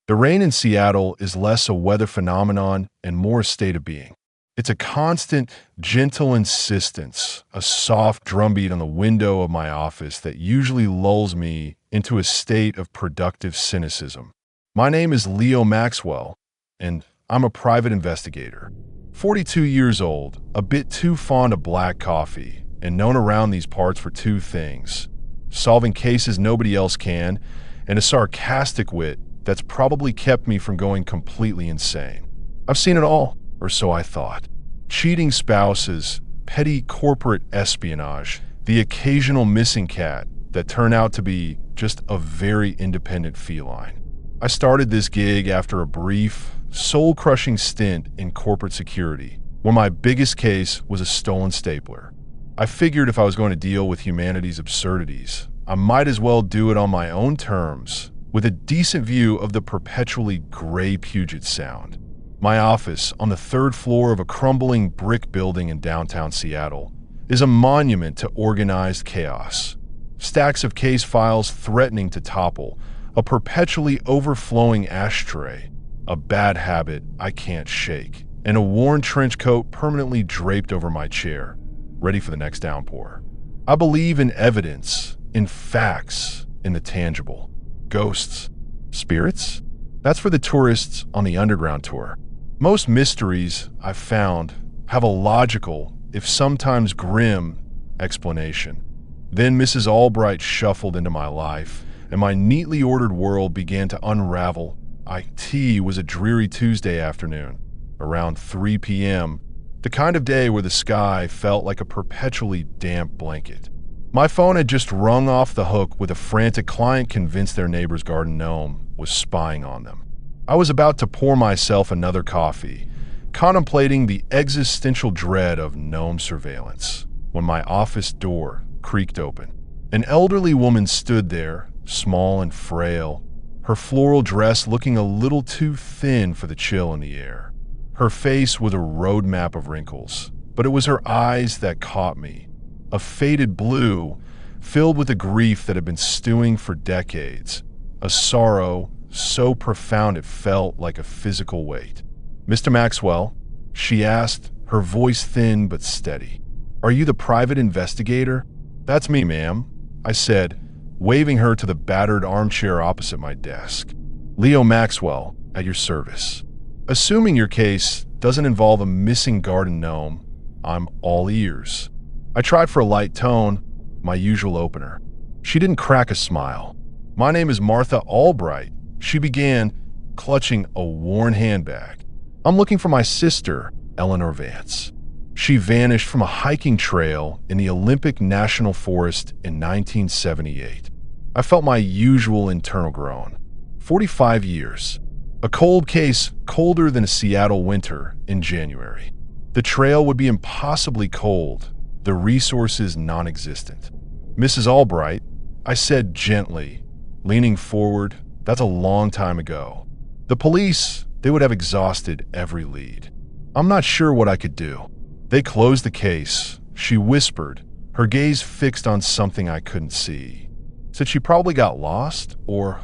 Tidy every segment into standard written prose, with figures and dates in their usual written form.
The rain in Seattle is less a weather phenomenon and more a state of being. It's a constant, gentle insistence, a soft drumbeat on the window of my office that usually lulls me into a state of productive cynicism. My name is Leo Maxwell, and I'm a private investigator. 42 years old, a bit too fond of black coffee, and known around these parts for two things: solving cases nobody else can, and a sarcastic wit that's probably kept me from going completely insane. I've seen it all, or so I thought. Cheating spouses, petty corporate espionage, the occasional missing cat that turned out to be just a very independent feline. I started this gig after a brief, soul-crushing stint in corporate security, where my biggest case was a stolen stapler. I figured if I was going to deal with humanity's absurdities, I might as well do it on my own terms, with a decent view of the perpetually gray Puget Sound. My office, on the third floor of a crumbling brick building in downtown Seattle, is a monument to organized chaos. Stacks of case files threatening to topple, a perpetually overflowing ashtray, a bad habit I can't shake, and a worn trench coat permanently draped over my chair, ready for the next downpour. I believe in evidence, in facts, in the tangible. Ghosts, spirits? That's for the tourists on the underground tour. Most mysteries I've found have a logical, if sometimes grim, explanation. Then Mrs. Albright shuffled into my life, and my neatly ordered world began to unravel. IT was a dreary Tuesday afternoon, around 3 p.m., the kind of day where the sky felt like a perpetually damp blanket. My phone had just rung off the hook with a frantic client convinced their neighbor's garden gnome was spying on them. I was about to pour myself another coffee, contemplating the existential dread of gnome surveillance, when my office door creaked open. An elderly woman stood there, small and frail, her floral dress looking a little too thin for the chill in the air. Her face was a roadmap of wrinkles, but it was her eyes that caught me. A faded blue, filled with a grief that had been stewing for decades, a sorrow so profound it felt like a physical weight. "Mr. Maxwell," she asked, her voice thin but steady. "Are you the private investigator?" "That's me, ma'am," I said, waving her to the battered armchair opposite my desk. "Leo Maxwell, at your service. Assuming your case doesn't involve a missing garden gnome, I'm all ears." I tried for a light tone, my usual opener. She didn't crack a smile. "My name is Martha Albright," she began, clutching a worn handbag. "I'm looking for my sister, Eleanor Vance. She vanished from a hiking trail in the Olympic National Forest in 1978. I felt my usual internal groan. 45 years. A cold case colder than a Seattle winter in January. The trail would be impossibly cold, the resources non-existent. "Mrs. Albright," I said gently, leaning forward, "that's a long time ago. The police, they would have exhausted every lead. I'm not sure what I could do. They closed the case," she whispered, her gaze fixed on something I couldn't see. "Said she probably got lost, or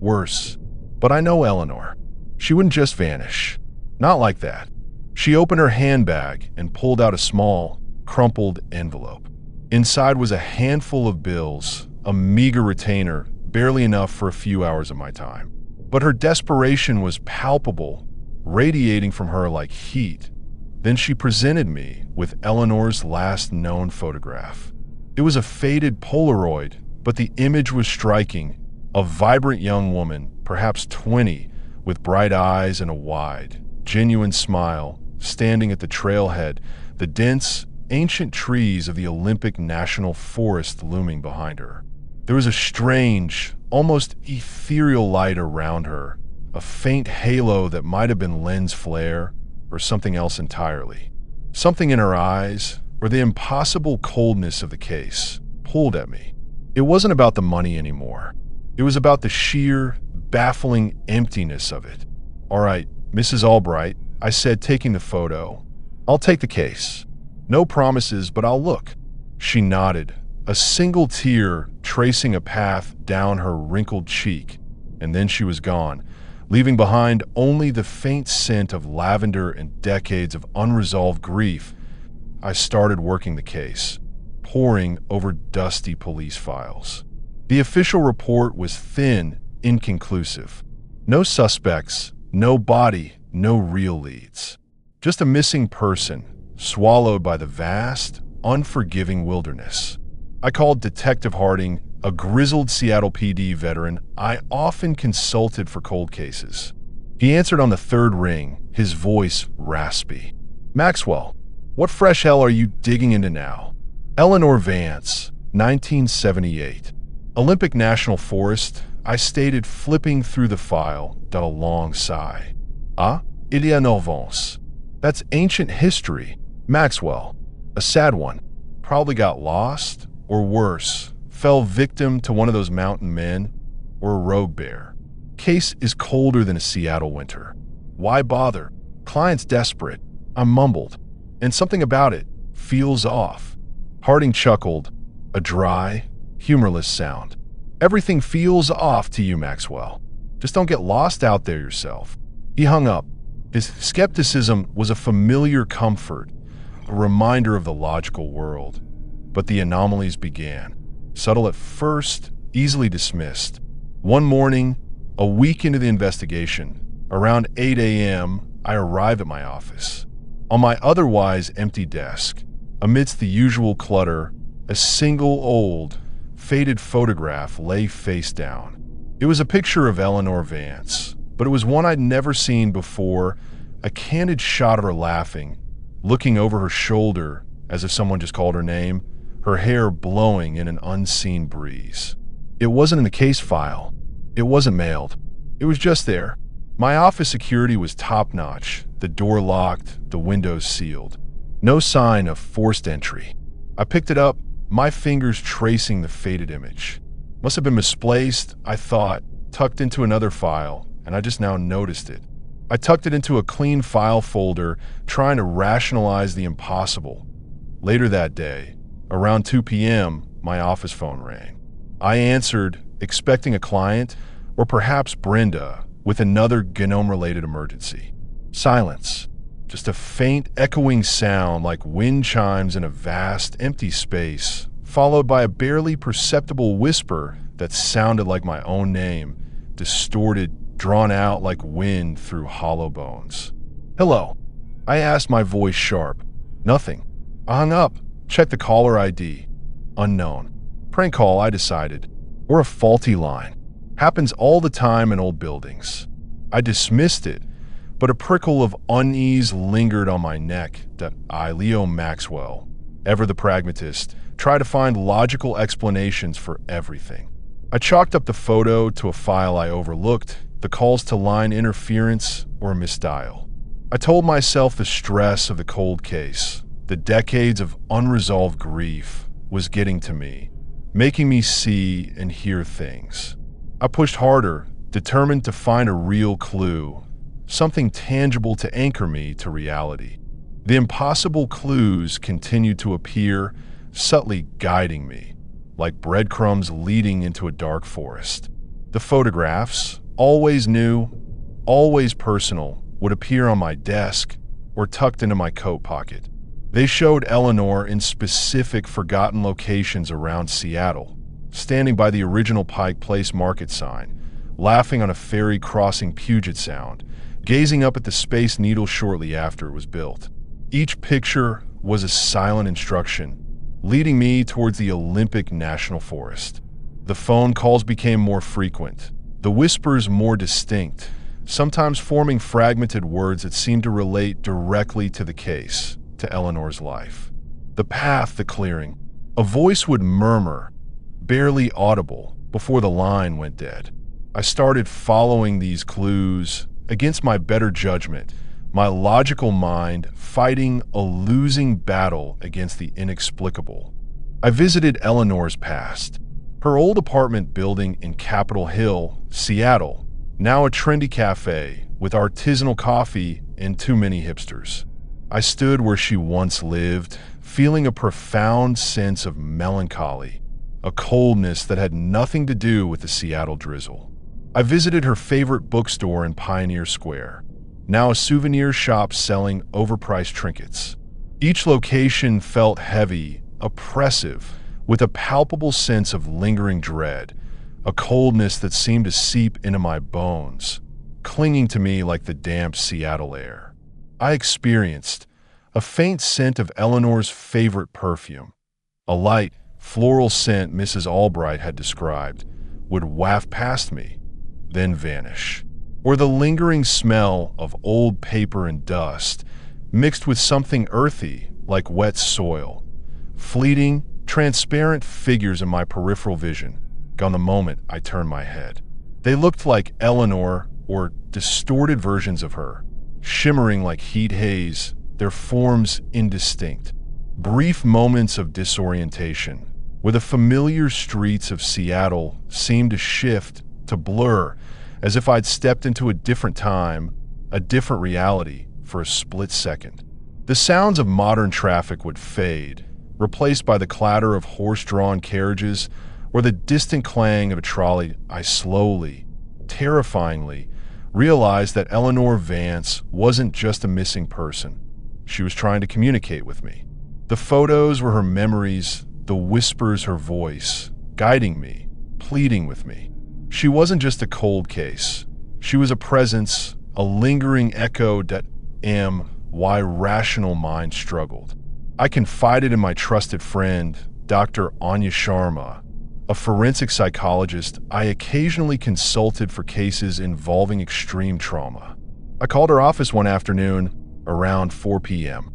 worse. But I know Eleanor. She wouldn't just vanish. Not like that." She opened her handbag and pulled out a small, crumpled envelope. Inside was a handful of bills, a meager retainer, barely enough for a few hours of my time. But her desperation was palpable, radiating from her like heat. Then she presented me with Eleanor's last known photograph. It was a faded Polaroid, but the image was striking. A vibrant young woman, perhaps 20, with bright eyes and a wide, genuine smile, standing at the trailhead, the dense, ancient trees of the Olympic National Forest looming behind her. There was a strange, almost ethereal light around her, a faint halo that might have been lens flare or something else entirely. Something in her eyes, or the impossible coldness of the case, pulled at me. It wasn't about the money anymore. It was about the sheer, baffling emptiness of it. "All right, Mrs. Albright," I said, taking the photo. "I'll take the case. No promises, but I'll look." She nodded, a single tear tracing a path down her wrinkled cheek, and then she was gone, leaving behind only the faint scent of lavender and decades of unresolved grief. I started working the case, poring over dusty police files. The official report was thin, inconclusive. No suspects, no body, no real leads. Just a missing person, swallowed by the vast, unforgiving wilderness. I called Detective Harding, a grizzled Seattle PD veteran I often consulted for cold cases. He answered on the third ring, his voice raspy. "Maxwell, what fresh hell are you digging into now?" "Eleanor Vance, 1978. Olympic National Forest," I stated, flipping through the file, down a long sigh. "Ah, il y a 9 ans. That's ancient history. Maxwell, a sad one. Probably got lost, or worse, fell victim to one of those mountain men, or a rogue bear. Case is colder than a Seattle winter. Why bother? Client's desperate." I mumbled, and something about it feels off. Harding chuckled, a dry, humorless sound. "Everything feels off to you, Maxwell. Just don't get lost out there yourself." He hung up. His skepticism was a familiar comfort, a reminder of the logical world. But the anomalies began. Subtle at first, easily dismissed. One morning, a week into the investigation, around 8 a.m., I arrived at my office. On my otherwise empty desk, amidst the usual clutter, a single old, faded photograph lay face down. It was a picture of Eleanor Vance, but it was one I'd never seen before, a candid shot of her laughing, looking over her shoulder as if someone just called her name, her hair blowing in an unseen breeze. It wasn't in the case file. It wasn't mailed. It was just there. My office security was top-notch, the door locked, the windows sealed. No sign of forced entry. I picked it up, my fingers tracing the faded image. Must have been misplaced, I thought, tucked into another file, and I just now noticed it. I tucked it into a clean file folder, trying to rationalize the impossible. Later that day, around 2 p.m., my office phone rang. I answered, expecting a client, or perhaps Brenda, with another gnome-related emergency. Silence. Just a faint, echoing sound like wind chimes in a vast, empty space, followed by a barely perceptible whisper that sounded like my own name, distorted, drawn out like wind through hollow bones. "Hello," I asked, my voice sharp. Nothing. I hung up, checked the caller ID. Unknown. Prank call, I decided. Or a faulty line. Happens all the time in old buildings. I dismissed it, but a prickle of unease lingered on my neck that I, Leo Maxwell, ever the pragmatist, try to find logical explanations for everything. I chalked up the photo to a file I overlooked, the calls to line interference or a misdial. I told myself the stress of the cold case, the decades of unresolved grief, was getting to me, making me see and hear things. I pushed harder, determined to find a real clue, something tangible to anchor me to reality. The impossible clues continued to appear, subtly guiding me, like breadcrumbs leading into a dark forest. The photographs, always new, always personal, would appear on my desk or tucked into my coat pocket. They showed Eleanor in specific forgotten locations around Seattle, standing by the original Pike Place market sign, laughing on a ferry crossing Puget Sound, gazing up at the Space Needle shortly after it was built. Each picture was a silent instruction, leading me towards the Olympic National Forest. The phone calls became more frequent, the whispers more distinct, sometimes forming fragmented words that seemed to relate directly to the case, to Eleanor's life. The path, the clearing. A voice would murmur, barely audible, before the line went dead. I started following these clues against my better judgment, my logical mind fighting a losing battle against the inexplicable. I visited Eleanor's past, her old apartment building in Capitol Hill, Seattle, now a trendy cafe with artisanal coffee and too many hipsters. I stood where she once lived, feeling a profound sense of melancholy, a coldness that had nothing to do with the Seattle drizzle. I visited her favorite bookstore in Pioneer Square, now a souvenir shop selling overpriced trinkets. Each location felt heavy, oppressive, with a palpable sense of lingering dread, a coldness that seemed to seep into my bones, clinging to me like the damp Seattle air. I experienced a faint scent of Eleanor's favorite perfume, a light, floral scent Mrs. Albright had described, would waft past me, then vanish. Or the lingering smell of old paper and dust, mixed with something earthy like wet soil. Fleeting, transparent figures in my peripheral vision, gone the moment I turned my head. They looked like Eleanor or distorted versions of her, shimmering like heat haze, their forms indistinct. Brief moments of disorientation, where the familiar streets of Seattle seemed to shift, to blur, as if I'd stepped into a different time, a different reality for a split second. The sounds of modern traffic would fade, replaced by the clatter of horse-drawn carriages or the distant clang of a trolley. I slowly, terrifyingly, realized that Eleanor Vance wasn't just a missing person. She was trying to communicate with me. The photos were her memories, the whispers her voice, guiding me, pleading with me. She wasn't just a cold case. She was a presence, a lingering echo that why rational mind struggled. I confided in my trusted friend, Dr. Anya Sharma, a forensic psychologist I occasionally consulted for cases involving extreme trauma. I called her office one afternoon around 4 p.m.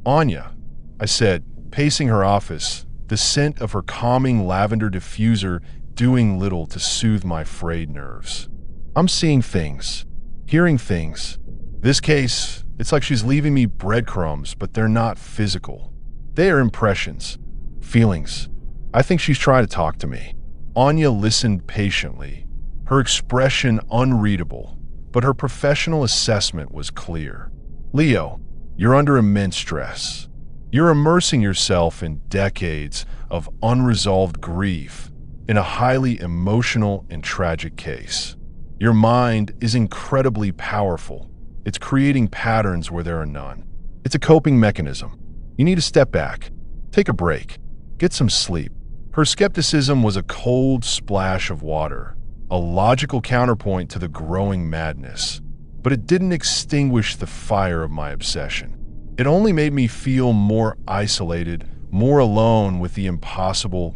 "Anya," I said, pacing her office, the scent of her calming lavender diffuser doing little to soothe my frayed nerves. "I'm seeing things, hearing things. This case, it's like she's leaving me breadcrumbs, but they're not physical. They are impressions, feelings. I think she's trying to talk to me." Anya listened patiently, her expression unreadable, but her professional assessment was clear. "Leo, you're under immense stress. You're immersing yourself in decades of unresolved grief in a highly emotional and tragic case. Your mind is incredibly powerful. It's creating patterns where there are none. It's a coping mechanism. You need to step back, take a break, get some sleep." Her skepticism was a cold splash of water, a logical counterpoint to the growing madness. But it didn't extinguish the fire of my obsession. It only made me feel more isolated, more alone with the impossible.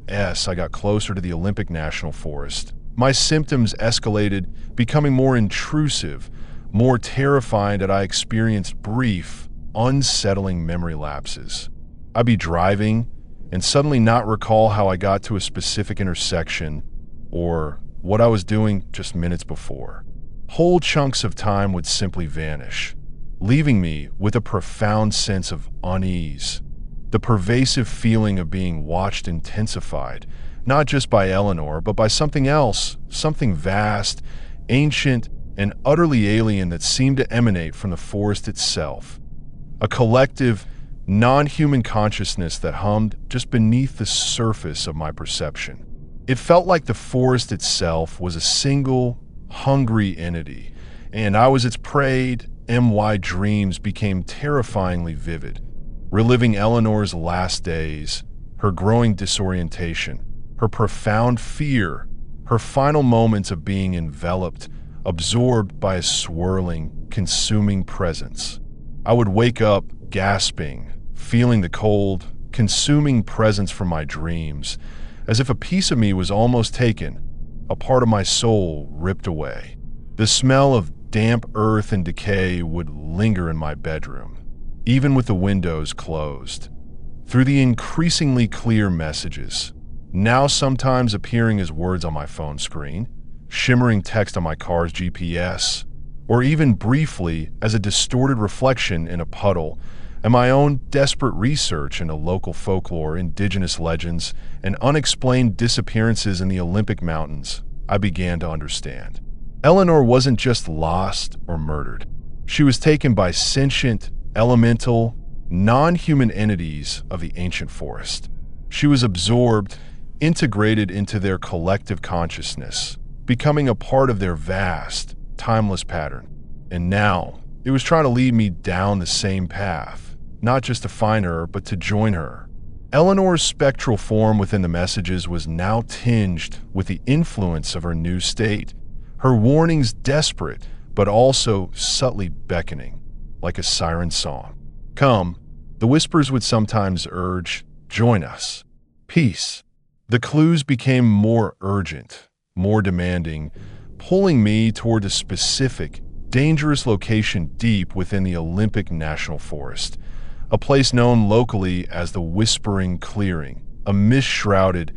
As I got closer to the Olympic National Forest, my symptoms escalated, becoming more intrusive, more terrifying that I experienced brief, unsettling memory lapses. I'd be driving and suddenly not recall how I got to a specific intersection or what I was doing just minutes before. Whole chunks of time would simply vanish, leaving me with a profound sense of unease. The pervasive feeling of being watched intensified, not just by Eleanor, but by something else, something vast, ancient, and utterly alien that seemed to emanate from the forest itself. A collective, non-human consciousness that hummed just beneath the surface of my perception. It felt like the forest itself was a single, hungry entity, and I was its prey. My dreams became terrifyingly vivid, reliving Eleanor's last days, her growing disorientation, her profound fear, her final moments of being enveloped, absorbed by a swirling, consuming presence. I would wake up gasping, feeling the cold, consuming presence from my dreams, as if a piece of me was almost taken, a part of my soul ripped away. The smell of damp earth and decay would linger in my bedroom, even with the windows closed. Through the increasingly clear messages, now sometimes appearing as words on my phone screen, shimmering text on my car's GPS, or even briefly as a distorted reflection in a puddle, and my own desperate research into local folklore, indigenous legends, and unexplained disappearances in the Olympic Mountains, I began to understand. Eleanor wasn't just lost or murdered. She was taken by sentient, elemental, non-human entities of the ancient forest. She was absorbed, integrated into their collective consciousness, becoming a part of their vast, timeless pattern. And now, it was trying to lead me down the same path, not just to find her, but to join her. Eleanor's spectral form within the messages was now tinged with the influence of her new state, her warnings desperate, but also subtly beckoning, like a siren song. Come, the whispers would sometimes urge, join us. Peace. The clues became more urgent, more demanding, pulling me toward a specific, dangerous location deep within the Olympic National Forest, a place known locally as the Whispering Clearing, a mist-shrouded,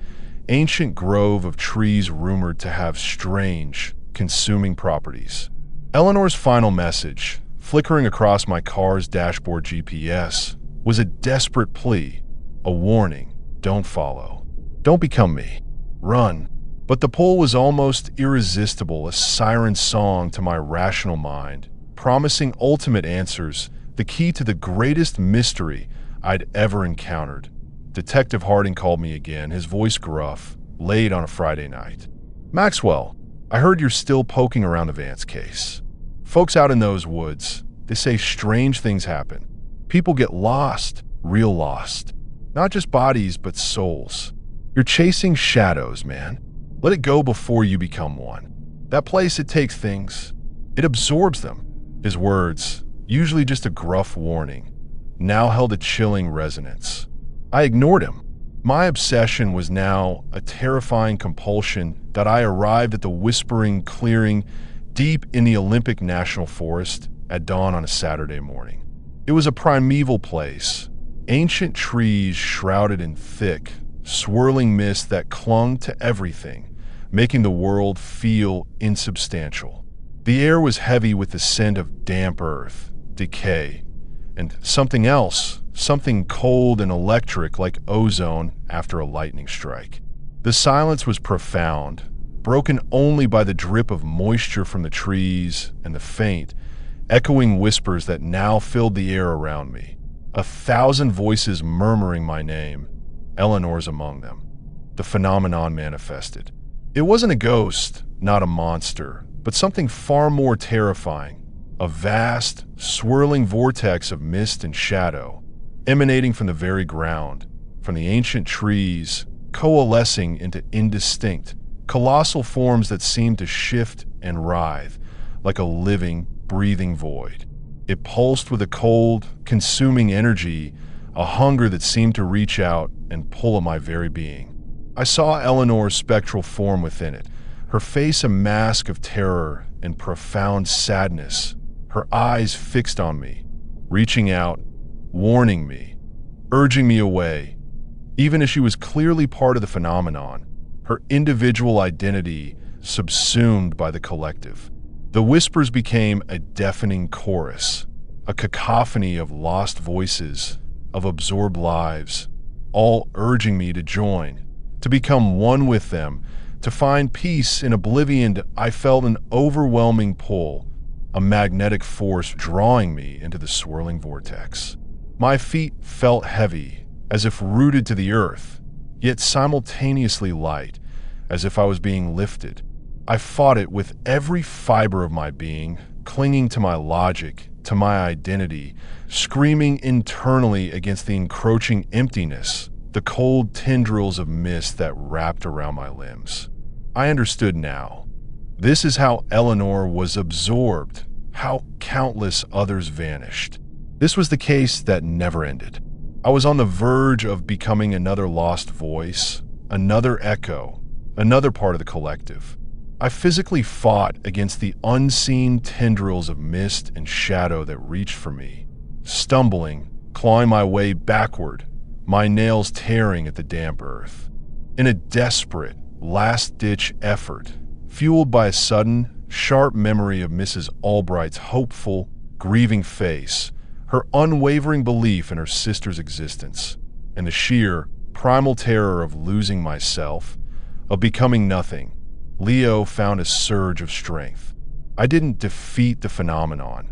ancient grove of trees rumored to have strange, consuming properties. Eleanor's final message, flickering across my car's dashboard GPS, was a desperate plea, a warning: don't follow. Don't become me. Run. But the pull was almost irresistible, a siren song to my rational mind, promising ultimate answers, the key to the greatest mystery I'd ever encountered. Detective Harding called me again, his voice gruff, late on a Friday night. Maxwell, I heard you're still poking around the Vance case. Folks out in those woods, they say strange things happen. People get lost, real lost. Not just bodies, but souls. You're chasing shadows, man. Let it go before you become one. That place, it takes things. It absorbs them. His words, usually just a gruff warning, now held a chilling resonance. I ignored him. My obsession was now a terrifying compulsion that I arrived at the Whispering Clearing deep in the Olympic National Forest at dawn on a Saturday morning. It was a primeval place, ancient trees shrouded in thick, swirling mist that clung to everything, making the world feel insubstantial. The air was heavy with the scent of damp earth, decay, and something else, something cold and electric like ozone after a lightning strike. The silence was profound, broken only by the drip of moisture from the trees and the faint, echoing whispers that now filled the air around me. 1,000 voices murmuring my name. Eleanor's among them. The phenomenon manifested. It wasn't a ghost, not a monster, but something far more terrifying. A vast, swirling vortex of mist and shadow, emanating from the very ground, from the ancient trees, coalescing into indistinct, colossal forms that seemed to shift and writhe, like a living, breathing void. It pulsed with a cold, consuming energy, a hunger that seemed to reach out and pull at my very being. I saw Eleanor's spectral form within it, her face a mask of terror and profound sadness, her eyes fixed on me, reaching out, warning me, urging me away. Even as she was clearly part of the phenomenon, her individual identity subsumed by the collective. The whispers became a deafening chorus, a cacophony of lost voices, of absorbed lives, all urging me to join, to become one with them, to find peace in oblivion. I felt an overwhelming pull, a magnetic force drawing me into the swirling vortex. My feet felt heavy, as if rooted to the earth, yet simultaneously light, as if I was being lifted. I fought it with every fiber of my being, clinging to my logic, to my identity, screaming internally against the encroaching emptiness, the cold tendrils of mist that wrapped around my limbs. I understood now. This is how Eleanor was absorbed, how countless others vanished. This was the case that never ended. I was on the verge of becoming another lost voice, another echo, another part of the collective. I physically fought against the unseen tendrils of mist and shadow that reached for me, stumbling, clawing my way backward, my nails tearing at the damp earth. In a desperate, last-ditch effort, fueled by a sudden, sharp memory of Mrs. Albright's hopeful, grieving face, her unwavering belief in her sister's existence, and the sheer, primal terror of losing myself, of becoming nothing, Leo found a surge of strength. I didn't defeat the phenomenon.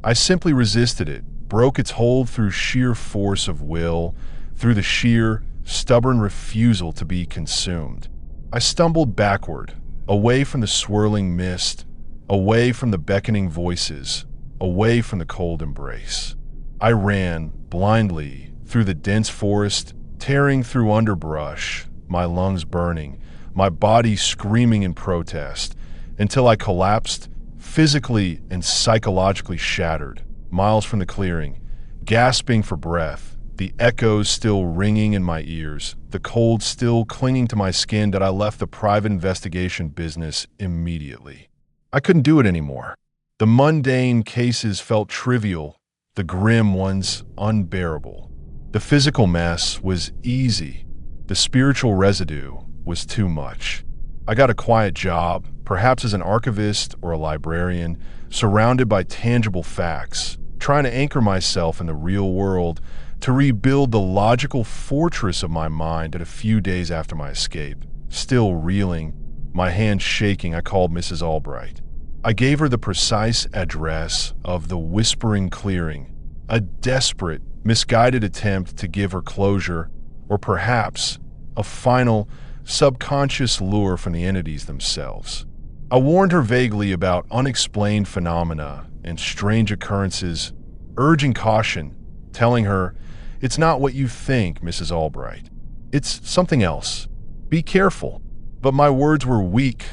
I simply resisted it, broke its hold through sheer force of will, through the sheer, stubborn refusal to be consumed. I stumbled backward, away from the swirling mist, away from the beckoning voices, away from the cold embrace. I ran blindly through the dense forest, tearing through underbrush, my lungs burning, my body screaming in protest, until I collapsed, physically and psychologically shattered, miles from the clearing, gasping for breath, the echoes still ringing in my ears, the cold still clinging to my skin. That I left the private investigation business immediately. I couldn't do it anymore. The mundane cases felt trivial, the grim ones unbearable. The physical mess was easy. The spiritual residue was too much. I got a quiet job, perhaps as an archivist or a librarian, surrounded by tangible facts, trying to anchor myself in the real world, to rebuild the logical fortress of my mind. At a few days after my escape, still reeling, my hands shaking, I called Mrs. Albright. I gave her the precise address of the Whispering Clearing, a desperate, misguided attempt to give her closure, or perhaps a final, subconscious lure from the entities themselves. I warned her vaguely about unexplained phenomena and strange occurrences, urging caution, telling her, "It's not what you think, Mrs. Albright. It's something else. Be careful." But my words were weak,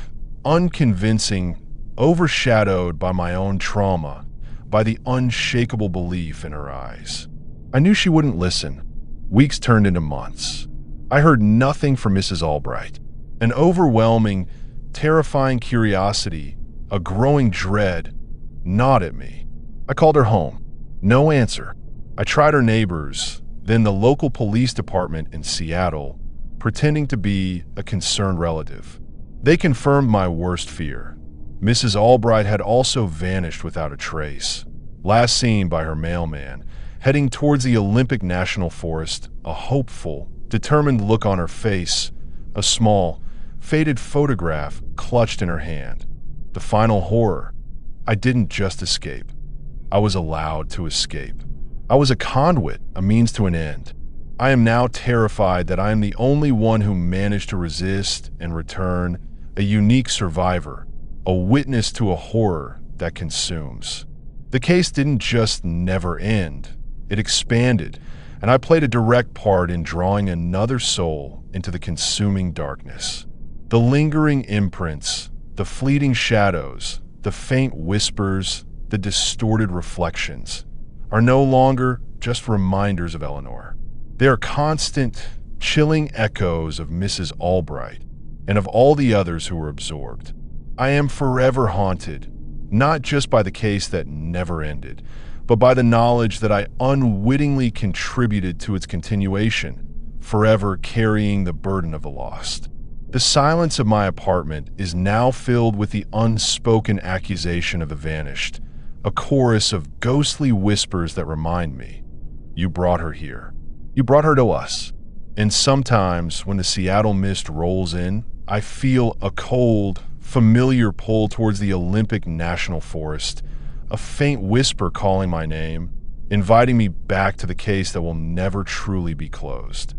unconvincing, overshadowed by my own trauma, by the unshakable belief in her eyes. I knew she wouldn't listen. Weeks turned into months. I heard nothing from Mrs. Albright. An overwhelming, terrifying curiosity, a growing dread, gnawed at me. I called her home. No answer. I tried her neighbors, then the local police department in Seattle, pretending to be a concerned relative. They confirmed my worst fear. Mrs. Albright had also vanished without a trace, last seen by her mailman, heading towards the Olympic National Forest, a hopeful, determined look on her face, a small, faded photograph clutched in her hand. The final horror. I didn't just escape. I was allowed to escape. I was a conduit, a means to an end. I am now terrified that I am the only one who managed to resist and return, a unique survivor, a witness to a horror that consumes. The case didn't just never end. It expanded, and I played a direct part in drawing another soul into the consuming darkness. The lingering imprints, the fleeting shadows, the faint whispers, the distorted reflections are no longer just reminders of Eleanor. They are constant, chilling echoes of Mrs. Albright and of all the others who were absorbed. I am forever haunted, not just by the case that never ended, but by the knowledge that I unwittingly contributed to its continuation, forever carrying the burden of the lost. The silence of my apartment is now filled with the unspoken accusation of the vanished, a chorus of ghostly whispers that remind me, "You brought her here. You brought her to us." And sometimes when the Seattle mist rolls in, I feel a cold, familiar pull towards the Olympic National Forest, a faint whisper calling my name, inviting me back to the case that will never truly be closed.